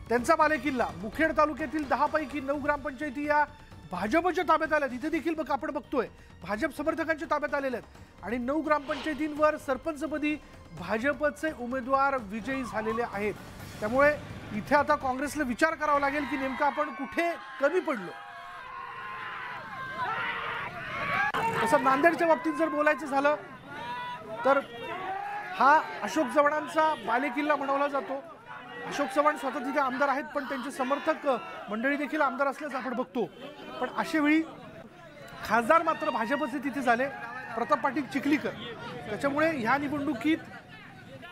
त्यांचा बालेकिल्ला, मुखेड तालुक्यातील 10 पैकी 9 ग्रामपंचायती या भाजपच्या ताब्यात आल्यात। इथे देखील आपण बघतोय भाजप समर्थकांच्या ताब्यात आलेले आहेत आणि 9 ग्रामपंचायतींवर सरपंचपदी भाजपचे उमेदवार विजयी झालेले आहेत। त्यामुळे इथे आता काँग्रेसला विचार करावा लागेल की नेमका आपण कुठे कमी पडलो। तसं नांदेडच्या बाबतीत जर बोलायचं झालं तर हा अशोक चव्हाणांचा बालेकिल्ला म्हणावला जातो। अशोक चव्हाण स्वतः तिथे आमदार आहेत, पण त्यांचे समर्थक मंडळी देखील आमदार असल्याचं आपण बघतो। पण अशावेळी खासदार मात्र भाजपचे तिथे झाले, प्रताप पाटील चिखलीकर। त्याच्यामुळे ह्या निवडणुकीत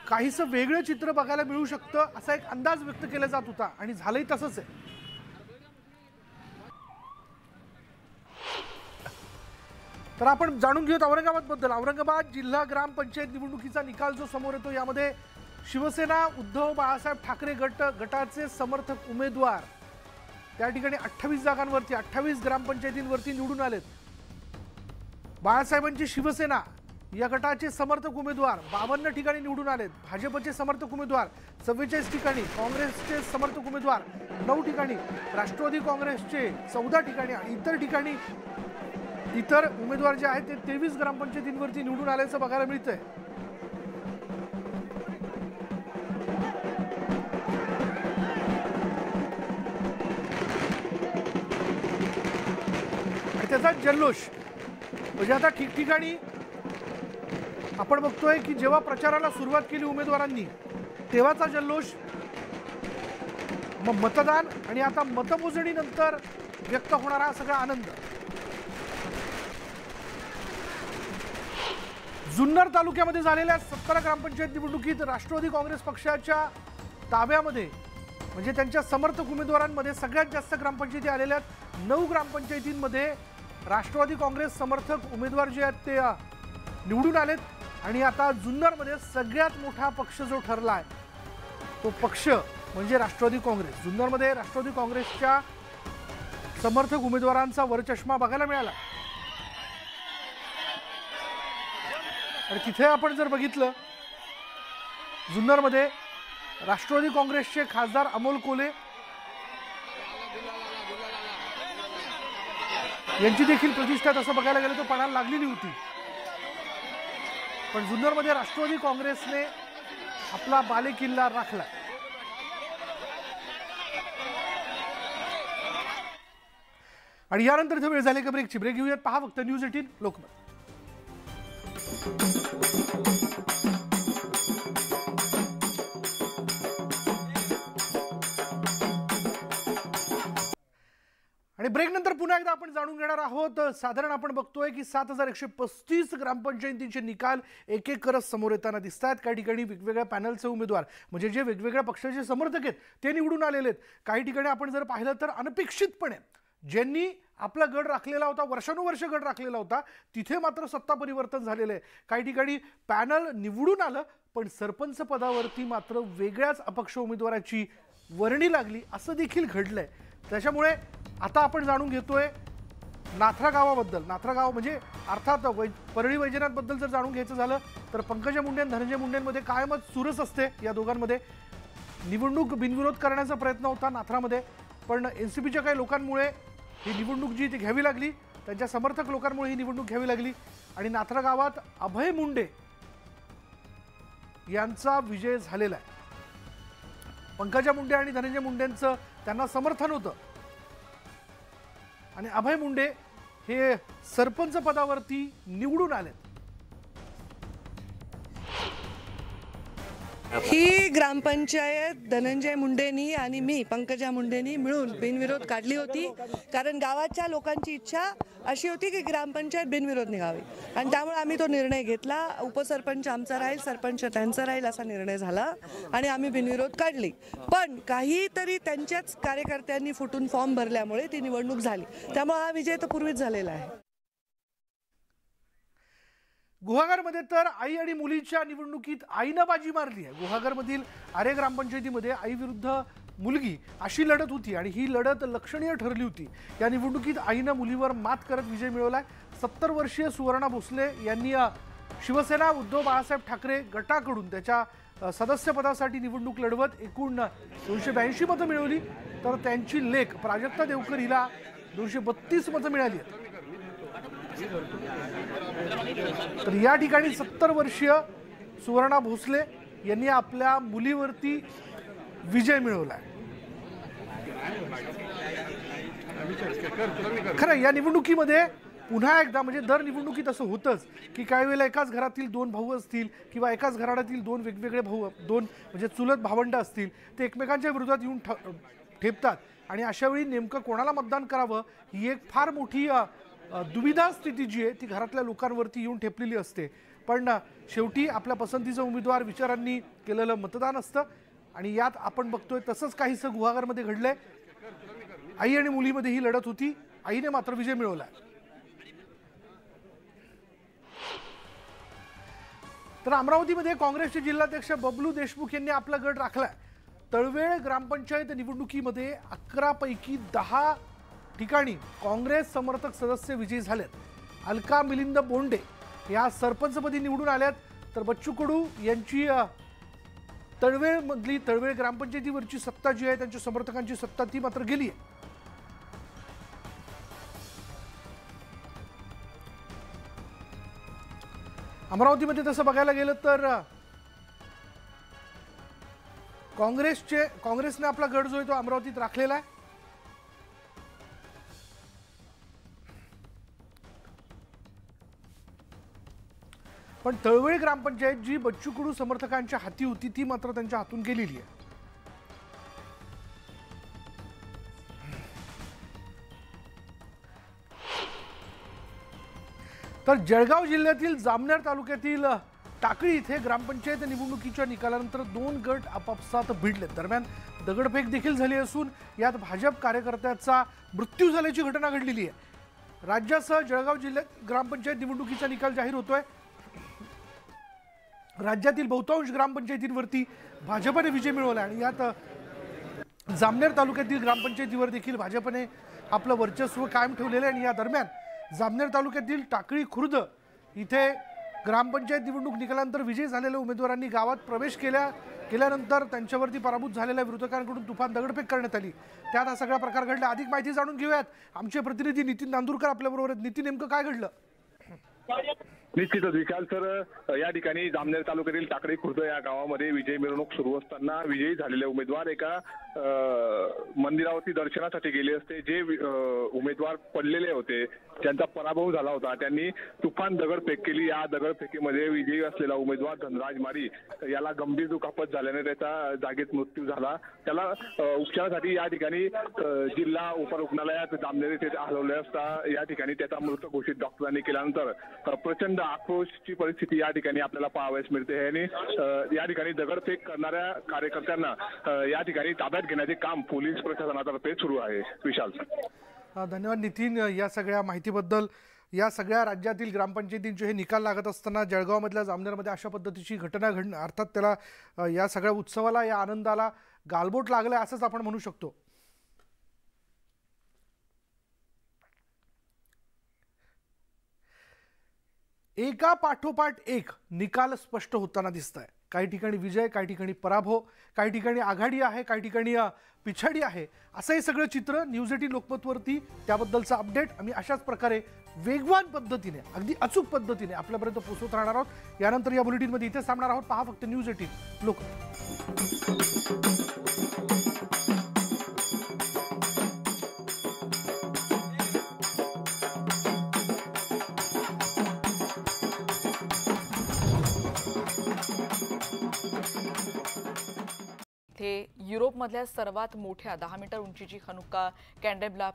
काहीसं वेगळं चित्र बघायला मिळू शकतं असा एक अंदाज व्यक्त केला जात होता आणि झालंही तसंच आहे। तर आपण जाणून घेऊयात औरंगाबाद बद्दल। औरंगाबाद जिल्हा ग्रामपंचायत निवडणुकीचा निकाल जो समोर येतो यामध्ये शिवसेना उद्धव बाळासाहेब ठाकरे गटाचे समर्थक उमेदवार त्या ठिकाणी 28 जागांवरती 28 ग्रामपंचायतींवरती निवडून आलेत। बाळासाहेबांची शिवसेना या गटाचे समर्थक उमेदवार 52 ठिकाणी निवडून आलेत। भाजपचे समर्थक उमेदवार 44 ठिकाणी, काँग्रेसचे समर्थक उमेदवार 9 ठिकाणी, राष्ट्रवादी काँग्रेसचे 14 ठिकाणी आणि इतर ठिकाणी इतर उमेदवार जे आहेत ते 23 ग्रामपंचायतींवरती निवडून आल्याचं बघायला मिळतंय। त्याचा जल्लोष म्हणजे आता ठिकठिकाणी आपण बघतोय की जेव्हा प्रचाराला सुरुवात केली उमेदवारांनी तेव्हाचा जल्लोष, मग मतदान आणि आता मतमोजणीनंतर व्यक्त होणारा सगळा आनंद। जुन्नर तालुक्यामध्ये झालेल्या 17 ग्रामपंचायत निवडणुकीत राष्ट्रवादी काँग्रेस पक्षाच्या ताब्यामध्ये म्हणजे त्यांच्या समर्थक उमेदवारांमध्ये सगळ्यात जास्त ग्रामपंचायती आलेल्या आहेत। 9 ग्रामपंचायतींमध्ये राष्ट्रवादी काँग्रेस समर्थक उमेदवार जे आहेत ते निवडून आलेत आणि आता जुन्नरमध्ये सगळ्यात मोठा पक्ष जो ठरला आहे तो पक्ष म्हणजे राष्ट्रवादी काँग्रेस। जुन्नरमध्ये राष्ट्रवादी काँग्रेसच्या समर्थक उमेदवारांचा वरचष्मा बघायला मिळाला आणि तिथे आपण जर बघितलं जुन्नरमध्ये राष्ट्रवादी काँग्रेसचे खासदार अमोल कोले यांची देखील प्रतिष्ठा तसं बघायला गेलं तर पणाला लागलेली होती, पण जुन्नरमध्ये राष्ट्रवादी काँग्रेसने आपला बालेकिल्ला राखला। आणि यानंतर इथे वेळ झाली का ब्रेकची। ब्रेक घेऊयात, पहा फक्त न्यूज 18 लोकमत। आणि ब्रेक नंतर पुन्हा एकदा आपण जाणून घेणार आहोत। साधारण आपण बघतोय की 7135 ग्रामपंचायतींचे निकाल एक एक करत समोर येताना दिसत आहेत। काही ठिकाणी वेगवेगळ्या पॅनलचे उमेदवार म्हणजे जे वेगवेगळ्या पक्षाचे समर्थक आहेत ते निवडून आलेले आहेत। काही ठिकाणी आपण जर पाहिलं तर अनपेक्षितपणे ज्यांनी आपला गड राखलेला होता, वर्षानुवर्ष गड राखलेला होता, तिथे मात्र सत्ता परिवर्तन झालेलं आहे। काही ठिकाणी पॅनल निवडून आलं पण सरपंच पदावरती मात्र वेगळ्याच अपक्ष उमेदवाराची वर्णी लागली असं देखील घडलंय। त्याच्यामुळे आता आपण जाणून घेतोय नाथरा गावाबद्दल। नाथरा गाव म्हणजे अर्थात परळी वैजनाथबद्दल जर जाणून घ्यायचं झालं तर पंकजा मुंडे आणि धनंजय मुंडेंमध्ये कायमच चुरस असते। या दोघांमध्ये निवडणूक बिनविरोध करण्याचा प्रयत्न होता नाथरामध्ये, पण एनसीपीच्या काही लोकांमुळे ही निवडणूक जी ती घ्यावी लागली, त्यांच्या समर्थक लोकांमुळे ही निवडणूक घ्यावी लागली आणि नाथरा गावात अभय मुंडे यांचा विजय झालेला आहे। पंकजा मुंडे आणि धनंजय मुंडेंचं त्यांना समर्थन होतं आणि अभय मुंडे हे सरपंच पदावरती निवडून आले। ही ग्रामपंचायत धनंजय मुंडेंनी आणि मी पंकजा मुंडेंनी मिळून बिनविरोध काढली होती, कारण गावाच्या लोकांची इच्छा अशी होती की ग्रामपंचायत बिनविरोध निघावी आणि त्यामुळे आम्ही तो निर्णय घेतला। उपसरपंच आमचा राहील, सरपंच त्यांचा राहील असा निर्णय झाला आणि आम्ही बिनविरोध काढली। पण काहीतरी त्यांच्याच कार्यकर्त्यांनी फुटून फॉर्म भरल्यामुळे ती निवडणूक झाली, त्यामुळे हा विजय तर पूर्वीच झालेला आहे। गुहागरमध्ये तर आई आणि मुलीच्या निवडणुकीत आईनं बाजी मारली आहे। गुहागरमधील आरे ग्रामपंचायतीमध्ये आई विरुद्ध मुलगी अशी लढत होती आणि ही लढत लक्षणीय ठरली होती। या निवडणुकीत आईनं मुलीवर मात करत विजय मिळवलाय। 70 वर्षीय सुवर्णा भोसले यांनी शिवसेना उद्धव बाळासाहेब ठाकरे गटाकडून त्याच्या सदस्यपदासाठी निवडणूक लढवत एकूण 282 मतं मिळवली, तर त्यांची लेक प्राजक्ता देवकर हिला 232 मतं मिळाली आहेत. तर या ठिकाणी 70 वर्षीय सुवर्णा भोसले यांनी आपल्या मुलीवरती विजय मिळवलाय. खरं या निवडणुकीमध्ये पुन्हा एकदा म्हणजे दर निवडणुकीत असं होतंच की काही वेळेला एकाच घरातील 2 भाऊ असतील किंवा एकाच घराण्यातील 2 वेगवेगळे भाऊ, 2 म्हणजे चुलत भावंड असतील, ते एकमेकांच्या विरोधात येऊन ठेपतात आणि अशावेळी नेमकं कोणाला मतदान करावं ही एक फार मोठी दुविधा स्थिती जी आहे ती घरातल्या लोकांवरती येऊन ठेपलेली असते. पण शेवटी आपल्या पसंतीचा उमेदवार विचारांनी केलेलं मतदान असतं आणि यात आपण बघतोय तसंच काहीसं गुहागरमध्ये घडलंय. आई आणि मुलीमध्ये ही लढत होती, आईने मात्र विजय मिळवला. तर अमरावतीमध्ये काँग्रेसचे जिल्हाध्यक्ष बबलू देशमुख यांनी आपला गड राखलाय. तळवेळ ग्रामपंचायत निवडणुकीमध्ये 11 पैकी 10 ठिकाणी काँग्रेस समर्थक सदस्य विजयी झालेत. अलका मिलिंद बोंडे या सरपंचपदी निवडून आल्यात, तर बच्चू कडू यांची तळवेळमधली तळवेळ ग्रामपंचायतीवरची सत्ता जी आहे त्यांच्या समर्थकांची सत्ता ती मात्र गेली आहे. अमरावतीमध्ये तसं बघायला गेलं तर काँग्रेसने आपला गड जो आहे तो अमरावतीत राखलेला आहे. पण तळवळी ग्रामपंचायत जी बच्चू कडू समर्थकांच्या हाती होती ती मात्र त्यांच्या हातून गेलेली आहे. तर जळगाव जिल्ह्यातील जामनेर तालुक्यातील टाकळी इथे ग्रामपंचायत निवडणुकीच्या निकालानंतर 2 गट आपापसात भिडले. दरम्यान दगडफेक देखील झाली असून यात भाजप कार्यकर्त्याचा मृत्यू झाल्याची घटना घडलेली आहे. राज्यासह जळगाव जिल्ह्यात ग्रामपंचायत निवडणुकीचा निकाल जाहीर होतोय. राज्यातील बहुतांश ग्रामपंचायतींवरती भाजपने विजय मिळवला आणि यात जामनेर तालुक्यातील ग्रामपंचायतीवर देखील भाजपने आपलं वर्चस्व कायम ठेवलेलं आहे. आणि या दरम्यान जामनेर तालुक्यातील टाकळी खुर्द इथे ग्रामपंचायत निवडणूक निकालानंतर विजयी झालेल्या उमेदवारांनी गावात प्रवेश केल्यानंतर त्यांच्यावरती पराभूत झालेल्या विरोधकांकडून तुफान दगडफेक करण्यात आली. त्यात हा सगळा प्रकार घडला. अधिक माहिती जाणून घेऊयात. आमचे प्रतिनिधी नितीन नांदुरकर आपल्याबरोबर आहेत. नितीन, नेमकं काय घडलं? निश्चितच विशाल सर, या ठिकाणी जामनेर तालुक्यातील टाकळी खुर्द या गावामध्ये विजय मिरवणूक सुरू असताना विजयी झालेले उमेदवार एका मंदिरावरती दर्शनासाठी गेले असते. जे उमेदवार पडलेले होते, ज्यांचा पराभव झाला होता, त्यांनी तुफान दगडफेक केली. या दगडफेकीमध्ये विजयी असलेला उमेदवार धनराज मारी याला गंभीर दुखापत झाल्याने त्याचा जागेत मृत्यू झाला. त्याला उपचारासाठी या ठिकाणी जिल्हा उपरुग्णालयात जामनेर येथे हलवले असता या ठिकाणी त्याचा मृत घोषित डॉक्टरांनी केल्यानंतर प्रचंड आक्रोशची परिस्थिती या ठिकाणी आपल्याला पाहावयास मिळते. आणि या ठिकाणी दगडफेक करणाऱ्या कार्यकर्त्यांना या ठिकाणी ताब्यात घेण्याचे काम पोलीस प्रशासनातर्फे सुरू आहे. विशाल, धन्यवाद नितीन या सगळ्या माहितीबद्दल. या सगळ्या राज्यातील ग्रामपंचायतींचे हे निकाल लागत असताना जळगावमधल्या जामनेरमध्ये अशा पद्धतीची घटना घडणं, अर्थात त्याला या सगळ्या उत्सवाला, या आनंदाला गालबोट लागलाय असंच आपण म्हणू शकतो. एका पाठोपाठ एक निकाल स्पष्ट होताना दिसत आहे. काही ठिकाणी विजय, काही ठिकाणी पराभव, काही ठिकाणी आघाडी आहे, काही ठिकाणी पिछाडी आहे. असं हे सगळं चित्र न्यूज 18 लोकमतवरती त्याबद्दलचा अपडेट आम्ही अशाच प्रकारे वेगवान पद्धतीने, अगदी अचूक पद्धतीने आपल्यापर्यंत पोहोचवत राहणार आहोत. यानंतर या बुलेटिनमध्ये इथेच थांबणार आहोत. पहा फक्त न्यूज 18 लोकमत. युरोपमधल्या सर्वात मोठ्या 10 मीटर उंचीची हनुक्का कॅन्डेब्ला